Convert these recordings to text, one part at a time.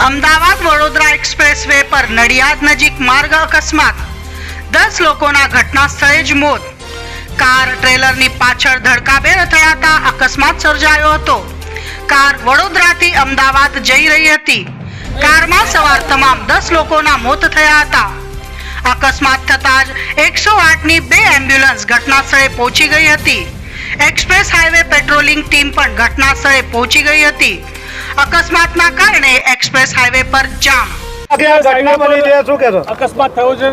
Ahmedabad Vadodara express way પર નડિયાદ નજીક માર્ગ અકસ્માત, 10 લોકોના ઘટના સ્થળે જ મોત. કાર ટ્રેલરની પાછળ ધડકાભેર અથડાતા અકસ્માત સર્જાયો હતો. કાર વડોદરાથી અમદાવાદ જઈ રહી હતી. કારમાં સવાર તમામ 10 લોકોના મોત થયા હતા. અકસ્માત થતાં જ 108ની 2 એમ્બ્યુલન્સ ઘટના સ્થળે પહોંચી ગઈ હતી. એક્સપ્રેસ હાઈવે પેટ્રોલિંગ ટીમ પણ ઘટના સ્થળે પહોંચી ગઈ હતી. અકસ્માતના કારણે એક્સપ્રેસ હાઈવે પર જામ. અકસ્માત થયો છે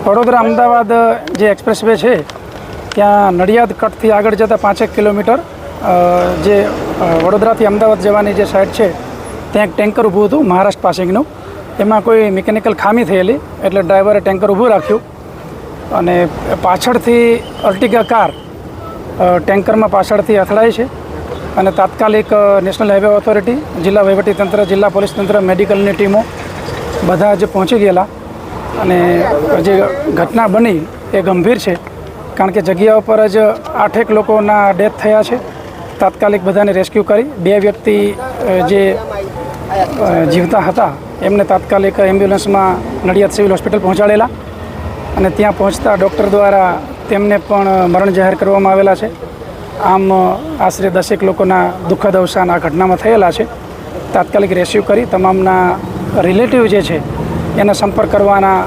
વડોદરા અમદાવાદ જે એક્સપ્રેસ વે છે ત્યાં નડિયાદ કટથી આગળ જતાં 5 કિલોમીટર જે વડોદરાથી અમદાવાદ જવાની જે સાઈડ છે ત્યાં એક ટેન્કર ઊભું હતું મહારાષ્ટ્ર પાસિંગનું. એમાં કોઈ મિકેનિકલ ખામી થયેલી એટલે ડ્રાઈવરે ટેન્કર ઊભું રાખ્યું અને પાછળથી અર્ટિગા કાર ટેન્કરમાં પાછળથી અથડાઈ છે અને તાત્કાલિક નેશનલ હાઈવે ઓથોરિટી, જિલ્લા વહીવટીતંત્ર, જિલ્લા પોલીસ તંત્ર, મેડિકલની ટીમો બધા જ પહોંચી ગયેલા. અને જે ઘટના બની એ ગંભીર છે, કારણ કે જગ્યા ઉપર જ 8 લોકોના ડેથ થયા છે. તાત્કાલિક બધાને રેસ્ક્યુ કરી 2 વ્યક્તિ જે જીવતા હતા એમને તાત્કાલિક એમ્બ્યુલન્સમાં નડિયાદ સિવિલ હોસ્પિટલ પહોંચાડેલા અને ત્યાં પહોંચતા ડૉક્ટર દ્વારા તેમને પણ મરણ જાહેર કરવામાં આવેલા છે. આમ આશરે 10 લોકોના દુઃખદ અવસાન આ ઘટનામાં થયેલા છે. તાત્કાલિક રેસ્ક્યુ કરી તમામના રિલેટિવ જે છે એનો સંપર્ક કરવાના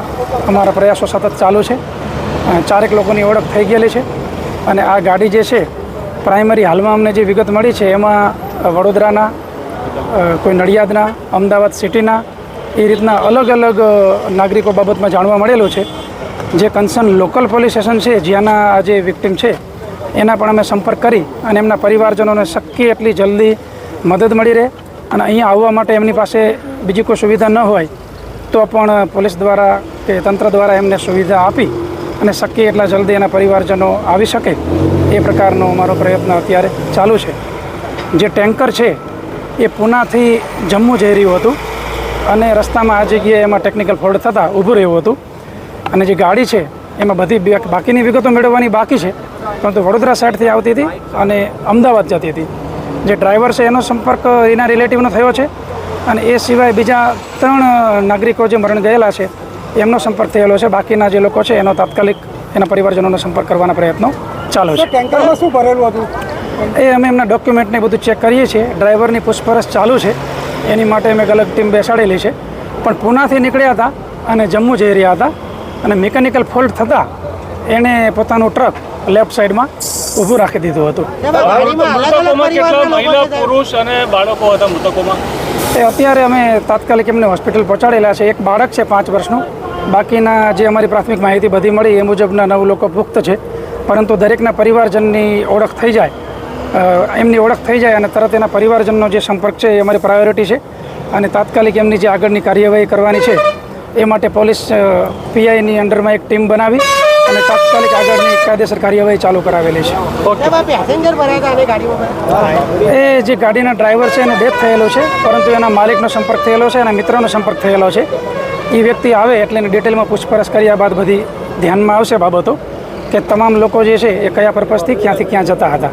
અમારા પ્રયાસો સતત ચાલુ છે. 4 લોકોની ઓળખ થઈ ગયેલી છે અને આ ગાડી જે છે પ્રાઇમરી હાલમાં અમને જે વિગત મળી છે એમાં વડોદરાના, કોઈ નડિયાદના, અમદાવાદ સિટીના, એ રીતના અલગ અલગ નાગરિકો બાબતમાં જાણવા મળેલું છે. જે કન્સર્ન લોકલ પોલીસ સ્ટેશન છે જ્યાંના આ જે વિક્ટિમ છે એના પણ અમે સંપર્ક કરી અને એમના પરિવારજનોને શક્ય એટલી જલ્દી મદદ મળી રહે અને અહીંયા આવવા માટે એમની પાસે બીજી કોઈ સુવિધા ન હોય તો પણ પોલીસ દ્વારા કે તંત્ર દ્વારા એમને સુવિધા આપી અને શક્ય એટલા જલ્દી એના પરિવારજનો આવી શકે એ પ્રકારનો અમારો પ્રયત્ન અત્યારે ચાલુ છે. જે ટેન્કર છે એ પૂનાથી જમ્મુ જઈ રહ્યું હતું અને રસ્તામાં આ જગ્યાએ એમાં ટેકનિકલ ફોલ્ટ થતાં ઊભું રહ્યું હતું. અને જે ગાડી છે એમાં બધી બાકીની વિગતો મેળવવાની બાકી છે, પરંતુ વડોદરા સાઈડથી આવતી હતી અને અમદાવાદ જતી હતી. જે ડ્રાઈવર છે એનો સંપર્ક એના રિલેટિવનો થયો છે અને એ સિવાય બીજા 3 નાગરિકો જે મરણ ગયેલા છે એમનો સંપર્ક થયેલો છે. બાકીના જે લોકો છે એનો તાત્કાલિક એના પરિવારજનોનો સંપર્ક કરવાના પ્રયત્નો ચાલુ છે. ટેન્કરમાં શું ભરેલું હતું એ અમે એમના ડોક્યુમેન્ટને બધું ચેક કરીએ છીએ. ડ્રાઈવરની પૂછપરછ ચાલુ છે, એની માટે અમે અલગ ટીમ બેસાડેલી છે. પણ પૂનાથી નીકળ્યા હતા અને જમ્મુ જઈ રહ્યા હતા અને મિકેનિકલ ફોલ્ટ થતાં એણે પોતાનું ટ્રક લેફ્ટ સાઈડમાં ઊભું રાખી દીધું હતું. મહિલા, પુરુષ અને બાળકો હતા મૃતકોમાં. એ અત્યારે અમે તાત્કાલિક એમને હોસ્પિટલ પહોંચાડેલા છે. એક બાળક છે 5 વર્ષનું. બાકીના જે અમારી પ્રાથમિક માહિતી બધી મળી એ મુજબના 9 લોકો પુખ્ત છે, પરંતુ દરેકના પરિવારજનની ઓળખ થઈ જાય, એમની ઓળખ થઈ જાય અને તરત એના પરિવારજનનો જે સંપર્ક છે એ અમારી પ્રાયોરિટી છે. અને તાત્કાલિક એમની જે આગળની કાર્યવાહી કરવાની છે એ માટે પોલીસ પીઆઈની અંડરમાં એક ટીમ બનાવી અને તાત્કાલિક આગળની કાયદેસર કાર્યવાહી ચાલુ કરાવેલી છે. એ જે ગાડીના ડ્રાઈવર છે એનો ડેથ થયેલો છે, પરંતુ એના માલિકનો સંપર્ક થયેલો છે, એના મિત્રનો સંપર્ક થયેલો છે. એ વ્યક્તિ આવે એટલે એની ડિટેલમાં પૂછપરછ કર્યા બાદ બધી ધ્યાનમાં આવશે બાબતો કે તમામ લોકો જે છે એ કયા પર્પઝથી ક્યાંથી ક્યાં જતા હતા.